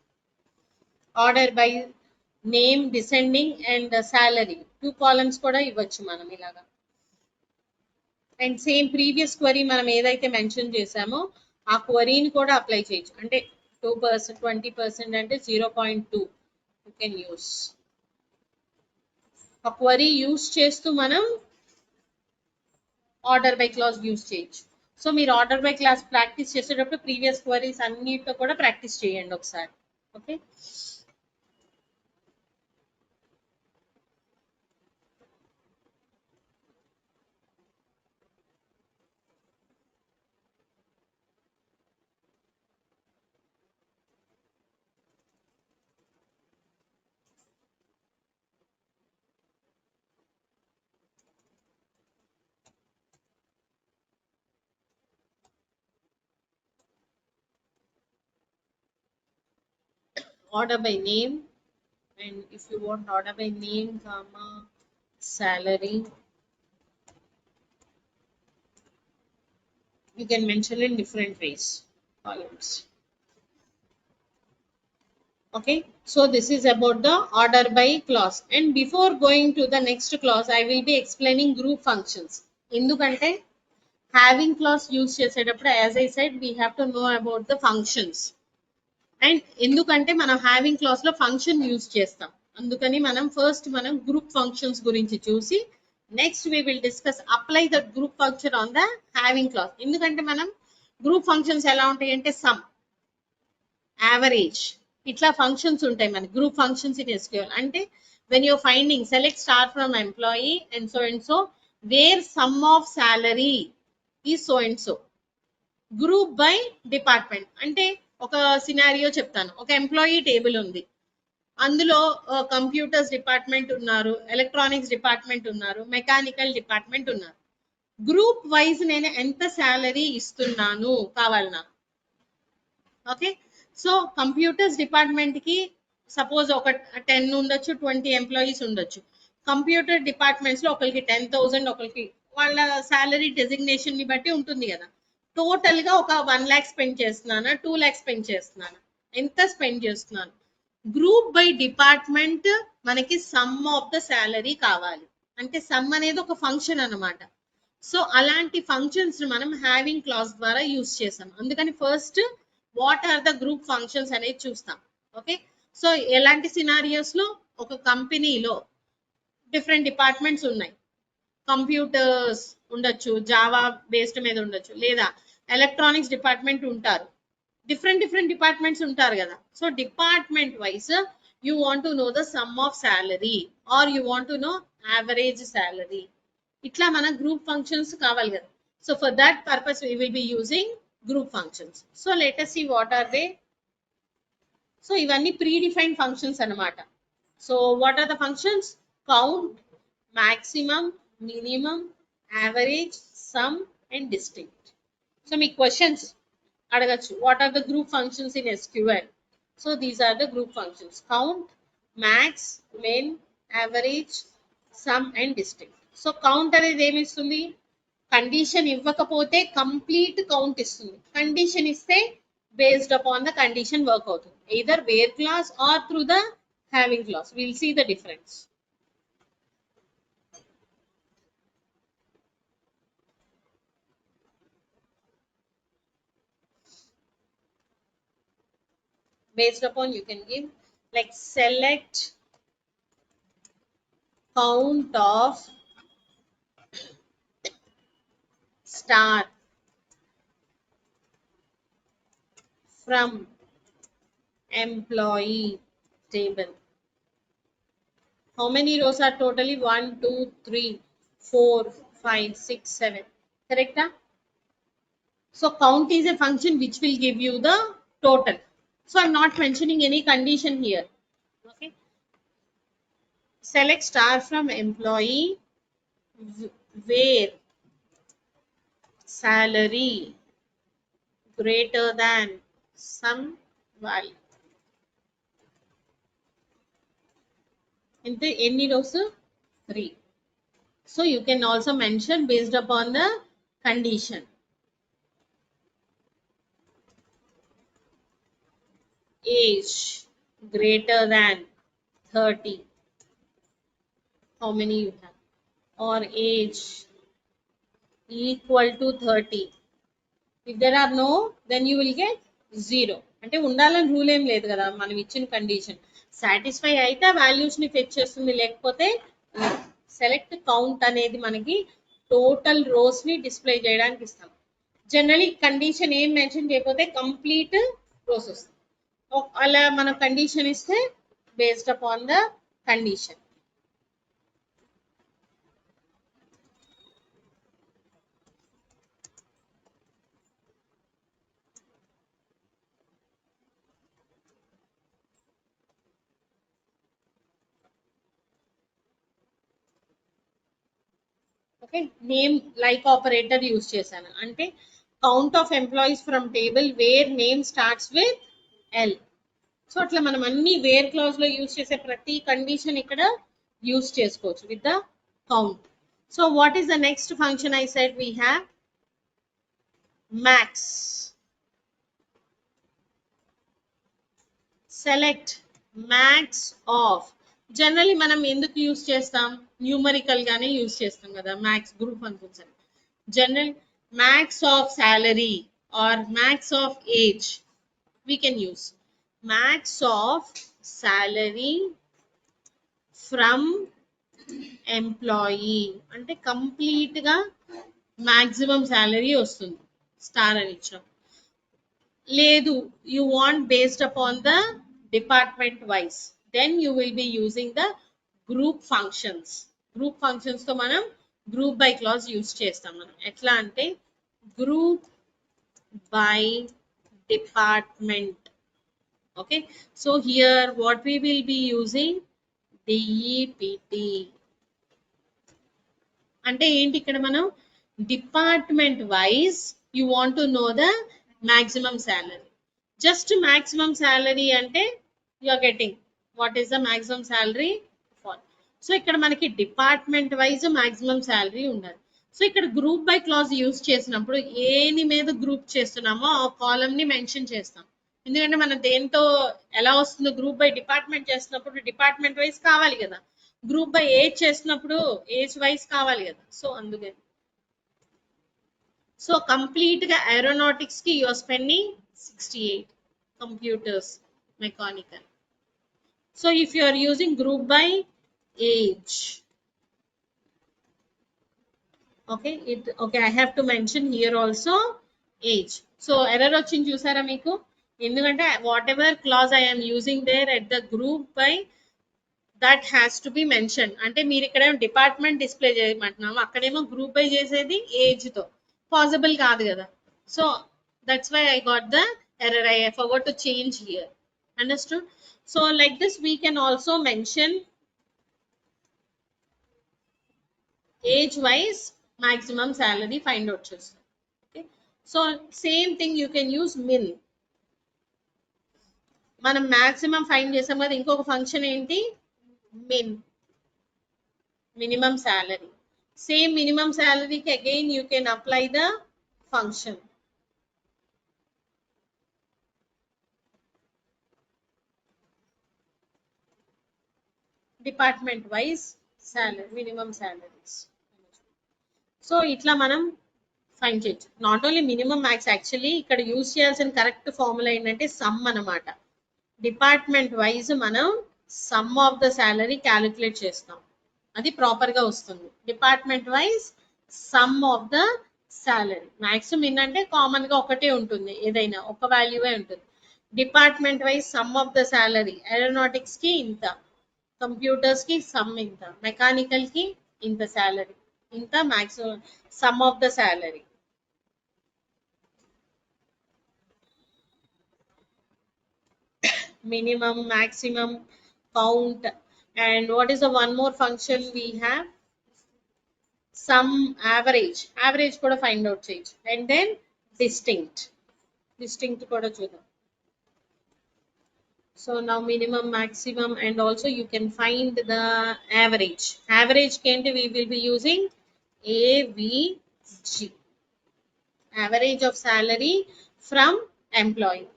Order by name, descending and salary 2 columns కూడా ఇవ్వచ్చు మనం ఇలాగా. అండ్ సేమ్ ప్రీవియస్ క్వరీ మనం ఏదైతే మెన్షన్ చేసామో ఆ క్వరీని కూడా అప్లై చేయొచ్చు. అంటే 2%, 20% అంటే 0.2 యూ కెన్ యూస్. ఆ క్వరీ యూస్ చేస్తూ మనం ఆర్డర్ బై క్లాజ్ యూస్ చేయొచ్చు. సో మీరు ఆర్డర్ బై క్లాస్ ప్రాక్టీస్ చేసేటప్పుడు ప్రీవియస్ క్వరీస్ అన్నిటితో కూడా ప్రాక్టీస్ చేయండి ఒకసారి. Okay, order by name, and if you want order by name comma salary, you can mention in different ways, columns. Okay, so this is about the order by clause. And before going to the next clause I will be explaining group functions. ఎందుకంటే having clause use చేసేటప్పుడు as I said we have to know about the functions. And ఎందుకంటే మనం having clause లో function use చేస్తాం, అందుకని మనం first మనం group functions గురించి చూసి next we will discuss apply the group function on the having clause. ఎందుకంటే మనం గ్రూప్ ఫంక్షన్స్ ఎలా ఉంటాయి అంటే సమ్, యావరేజ్ ఇట్లా ఫంక్షన్స్ ఉంటాయి మన గ్రూప్ ఫంక్షన్స్ ఇన్ SQL. అంటే when you're finding select star from employee and so where sum of salary ఈ so and so, group by department. అంటే ఒక సినారియో చెప్తాను, ఒక ఎంప్లాయీ టేబుల్ ఉంది, అందులో కంప్యూటర్స్ డిపార్ట్మెంట్ ఉన్నారు, ఎలక్ట్రానిక్స్ డిపార్ట్మెంట్ ఉన్నారు, మెకానికల్ డిపార్ట్మెంట్ ఉన్నారు. గ్రూప్ వైజ్ నేను ఎంత శాలరీ ఇస్తున్నాను కావాలి నాకు. ఓకే, సో కంప్యూటర్స్ డిపార్ట్మెంట్ కి సపోజ్ ఒక 10 ఉండొచ్చు, 20 ఎంప్లాయీస్ ఉండొచ్చు. కంప్యూటర్ డిపార్ట్మెంట్స్ లో ఒకరికి 10,000, ఒకరికి వాళ్ళ శాలరీ డెసిగ్నేషన్ ని బట్టి ఉంటుంది కదా. టోటల్ గా ఒక 1 lakh స్పెండ్ చేస్తున్నానా, 2 lakhs స్పెండ్ చేస్తున్నానా, ఎంత స్పెండ్ చేస్తున్నాను. గ్రూప్ బై డిపార్ట్మెంట్ మనకి సమ్ ఆఫ్ ద సాలరీ కావాలి. అంటే సమ్ అనేది ఒక ఫంక్షన్ అన్నమాట. సో అలాంటి ఫంక్షన్స్ మనం హ్యావింగ్ క్లాస్ ద్వారా యూస్ చేసాం. అందుకని first what are the group functions అనేది చూస్తాం. ఓకే, సో ఎలాంటి సినారియోస్ లో ఒక కంపెనీలో డిఫరెంట్ డిపార్ట్మెంట్స్ ఉన్నాయి. కంప్యూటర్స్ ఉండొచ్చు, జావా బేస్డ్ మీద ఉండొచ్చు, లేదా ఎలక్ట్రానిక్స్ డిపార్ట్మెంట్ ఉంటారు. డిఫరెంట్ డిపార్ట్మెంట్స్ ఉంటారు కదా. So department wise you want to know the sum of salary or you want to know average salary. ఇట్లా మన గ్రూప్ ఫంక్షన్స్ కావాలి కదా. So for that purpose we will be using group functions. So let us see what are they. So ఇవన్నీ predefined functions అన్నమాట. So what are the functions? Count, maximum, minimum, average, sum and distinct. So మీ questions అడగచ్చు, what are the group functions in SQL? So these are the group functions: count, max, min, average, sum and distinct. So count అనేది ఏమి ఇస్తుంది? Condition ఇవ్వకపోతే complete count ఇస్తుంది. Condition ఇస్తే based upon the condition work అవుతుంది. either where clause or through the having clause. We'll see the difference. Based upon, you can give like select count of star from employee table. How many rows are totally? 1, 2, 3, 4, 5, 6, 7. Correct? So count is a function which will give you the total. So I'm not mentioning any condition here. Okay. Select star from employee where salary greater than some value. Into any rows? 3. So you can also mention based upon the condition. Age greater than 30. How many you have? Or age equal to 30. If there are no, then you will get 0. అంటే ఉండాలని rule ఏం లేదు కదా. మనం ఇచ్చిన condition satisfy అయితే values ని fetch చేస్తుంది, లేకపోతే సెలెక్ట్ కౌంట్ అనేది మనకి టోటల్ రోస్ ని డిస్ప్లే చేయడానికి ఇస్తాం. జనరలీ కండిషన్ ఏం మెన్షన్ చేయకపోతే కంప్లీట్ రోస్ వస్తుంది. అలా మనం కండిషన్ ఇస్తే based upon the condition. Okay, name like operator use చేశాను. అంటే count of employees from table wear name starts with L. So అట్లా మనం అన్ని వేర్ క్లాజ్ లో యూజ్ చేసే ప్రతి కండిషన్ ఇక్కడ యూజ్ చేసుకోవచ్చు with the count. So what is the next function? I said we have max. Select max of. Generally మనం ఎందుకు యూజ్ చేస్తాం? న్యూమరికల్ గానే యూజ్ చేస్తాం కదా మ్యాక్స్ గ్రూప్ ఫంక్షన్స్ అని. General max of salary or max of age we can use. Max of salary from employee అంటే complete గా maximum salary వస్తుంది స్టార్ అని ఇచ్చాం. లేదు, you want based upon the department wise, then you will be using the group functions. Group functions తో మనం group by clause use చేస్తాం. మనం ఎట్లా అంటే group by department. Okay, so here what we will be using? DEPT. అంటే ఏంటి? ఇక్కడ మనం department wise you want to know the maximum salary. Just maximum salary అంటే you are getting what is the maximum salary for. So ఇక్కడ మనకి department wise maximum salary ఉండాలి. So ఇక్కడ group by clause use చేసినప్పుడు ఏని మీద group చేస్తున్నామో ఆ కాలమ్ ని మెన్షన్ చేస్తాం. ఎందుకంటే మనం దేంతో ఎలా వస్తుందో గ్రూప్ బై డిపార్ట్మెంట్ చేస్తున్నప్పుడు డిపార్ట్మెంట్ వైజ్ కావాలి కదా, గ్రూప్ బై ఏజ్ చేసినప్పుడు ఏజ్ వైజ్ కావాలి కదా. సో అందుకే సో కంప్లీట్ గా ఏరోనాటిక్స్ కి you're spending 68, computers mechanical. So if you are using group by age, okay okay, I have to mention here also age. So error వచ్చింది చూసారా మీకు, ఎందుకంటే what ever clause I am using there at the group by that has to be mentioned. అంటే మీరు ఇక్కడ department display చేయమంటున్నాము, అక్కడేమో group by చేసేది ఏజ్ తో పాసిబుల్ కాదు కదా. So that's why I got the error, I forgot to change here. Understood? So like this we can also mention age wise maximum salary find out చేస్తాం. Okay, so same thing you can use min. మనం maximum find చేసాం కదా, ఇంకొక function ఏంటి min, minimum salary. Same minimum salary కి again you can apply the function. Department wise salary, minimum salaries. So ఇట్లా మనం find చేయొచ్చు. Not only minimum max, actually ఇక్కడ యూజ్ చేయాల్సిన కరెక్ట్ ఫార్ములా ఏంటంటే సమ్ అన్నమాట. డిపార్ట్మెంట్ వైజ్ మనం some of the salary calculate చేస్తాం, అది ప్రాపర్ గా వస్తుంది. Department wise some of the salary, maximum ఏంటంటే కామన్ గా ఒకటే ఉంటుంది, ఏదైనా ఒక వాల్యూవే ఉంటుంది. Department wise some of the salary, aeronautics కి ఇంత, కంప్యూటర్స్ కి సమ్ ఇంత, మెకానికల్ కి ఇంత శాలరీ, ఇంత maximum sum of the salary. Minimum, maximum, count, and what is the one more function we have? Sum, average. Average kuda find out cheyచ్చు. And then distinct. Distinct kuda chudam. So now minimum, maximum, and also you can find the average. Average kenti we will be using AVG, average of salary from employee.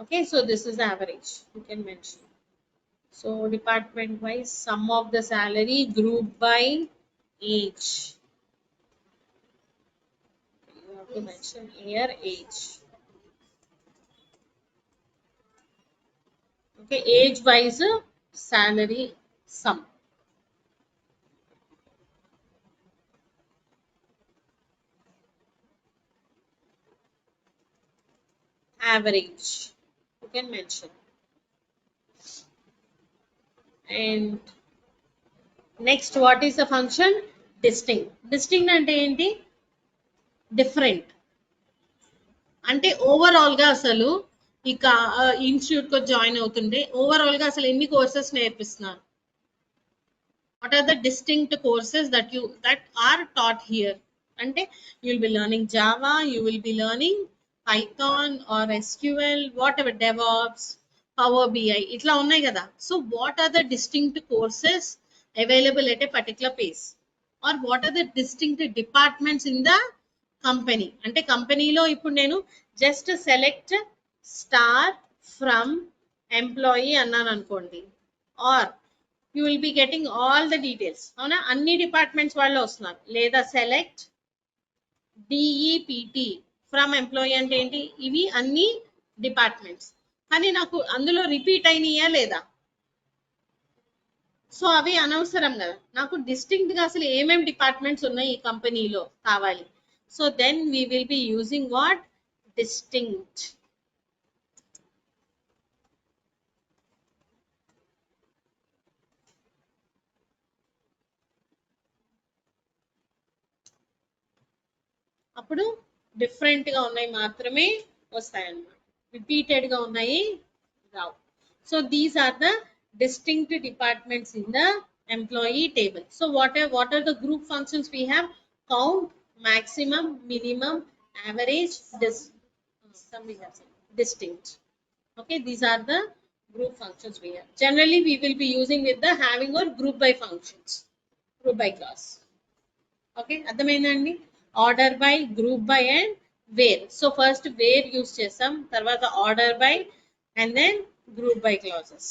Okay, so this is average you can mention. So department wise sum of the salary group by age, you have to mention here age. Okay, age wise salary sum. Average you can mention. And next what is the function? Distinct. Distinct అంటే ఏంటి? Different. అంటే overall గా అసలు ఇక institute కు join అవుతుంటే overall గా అసలు ఎన్ని కోర్సెస్ నేర్పిస్తున్నారు? What are the distinct courses that are taught here? అంటే you will be learning Java, you will be learning Python or SQL, whatever, DevOps, Power BI, ఇట్లా ఉన్నాయి కదా. So what are the distinct courses available at a particular pace? Or what are the distinct departments in the company? అంటే కంపెనీలో ఇప్పుడు నేను just select star from employee అన్నాను అనుకోండి, are you will be getting all the details. అవునా, అన్ని departments వాళ్ళు వస్తున్నారు. లేదా సెలెక్ట్ డిఈపిటి ఫ్రమ్ ఎంప్లాయీ అంటే ఏంటి, ఇవి అన్ని డిపార్ట్మెంట్స్, కానీ నాకు అందులో రిపీట్ అయినాయా లేదా? సో అవి అనవసరం కదా, నాకు డిస్టింక్ట్ గా అసలు ఏమేమి డిపార్ట్మెంట్స్ ఉన్నాయి ఈ కంపెనీలో కావాలి. So then we will be using what? Distinct. అప్పుడు డిఫరెంట్ గా ఉన్నాయి మాత్రమే వస్తాయి అన్నమాట, రిపీటెడ్ గా ఉన్నాయి రావు. So these are the distinct departments in the employee table. So what are the group functions we have? Count, maximum, minimum, average, distinct. Okay, these are the group functions we have. Generally we will be using with the having or group by functions, group by class. Okay, అర్థమైందండి? Order by, group by and where. So first where use చేస్తాం, తర్వాత order by, and then group by clauses.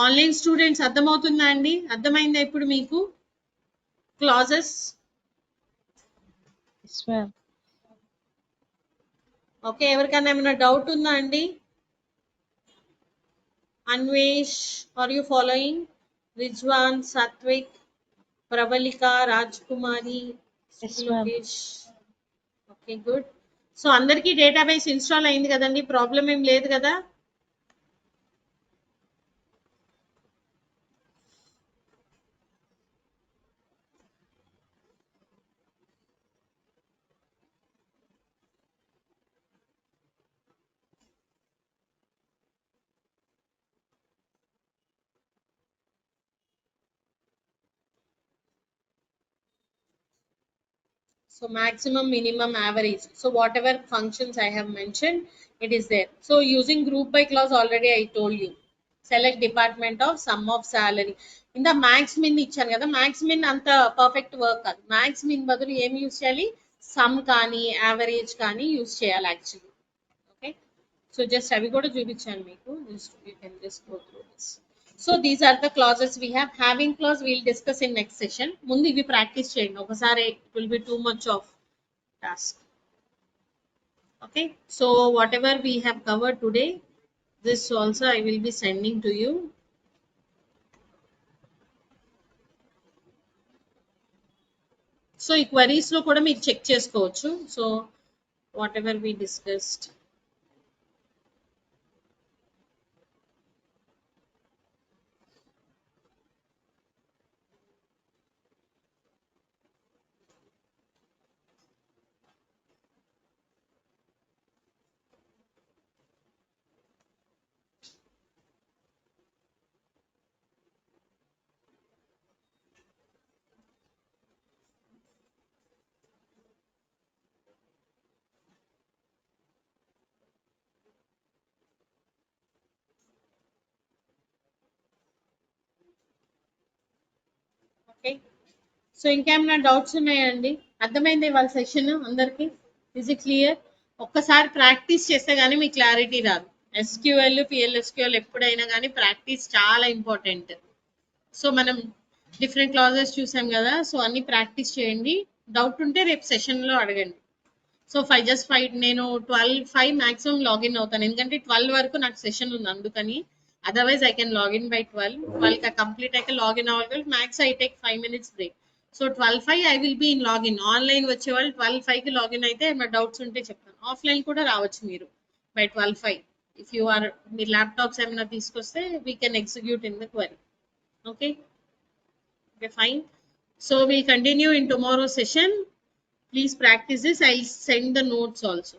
Online students అర్థమవుతుందా అండి? అర్థమైందా ఇప్పుడు మీకు clauses? Yes, ma'am. Okay, ఎవరికైనా ఏమైనా డౌట్ ఉందా అండి? Anvesh, are you following? Rizwan, Satvik, Prabalika, Raj Kumari, Yes, ma'am. Lokesh. Okay, good. So అందరికీ డేటాబేస్ ఇన్స్టాల్ అయింది కదండి, ప్రాబ్లం ఏం లేదు కదా? So maximum, minimum, average. So whatever functions I have mentioned, it is there. So using group by clause already I told you. Select department of sum of salary. In the max min ఇచ్చాను కదా, max min అంత perfect work కాదు. max min బదులు ఏం use చేయాలి? Some కానీ average కానీ use చేయాలి యాక్చువల్లీ. ఓకే, సో జస్ట్ అవి కూడా చూపించాను మీకు. Just you can just go through this. So these are the clauses we have. Having clause we'll discuss in next session. ముందు ఇవి ప్రాక్టీస్ చేయండి ఒకసారి, it will be too much of task. Okay, so whatever we have covered today, this also I will be sending to you. So ఈ queries లో కూడా మీరు check చేసుకోవచ్చు. So whatever we discussed. Okay, so ఇంకేమైనా doubts ఉన్నాయండి? అర్థమైంది వాళ్ళ session అందరికి? Is it clear? ఒక్కసారి ప్రాక్టీస్ చేస్తే కానీ మీకు క్లారిటీ రాదు. ఎస్క్యూఎల్, పిఎల్ఎస్క్యూఎల్ ఎప్పుడైనా కానీ ప్రాక్టీస్ చాలా ఇంపార్టెంట్. సో మనం డిఫరెంట్ క్లాజెస్ చూసాం కదా, సో అన్ని ప్రాక్టీస్ చేయండి. డౌట్ ఉంటే రేపు సెషన్లో అడగండి. సో 5 నేను 12 మాక్సిమం లాగిన్ అవుతాను, ఎందుకంటే 12 వరకు నాకు సెషన్ ఉంది అందుకని. Otherwise I can login by 12 complete అయితే లాగిన్ అవ్వాలి. Max I take 5 minutes break. So 12:05 I will be in login. Online వచ్చే వాళ్ళు 12:05కి లాగిన్ అయితే ఏమైనా డౌట్స్ ఉంటే చెప్తాను. ఆఫ్లైన్ కూడా రావచ్చు మీరు బై 12:05. ఇఫ్ యూ ఆర్, మీ ల్యాప్టాప్స్ ఏమైనా తీసుకొస్తే we can execute in the query. Okay, okay, fine. So we'll continue in tomorrow's session. Please practice this. I'll send the notes also.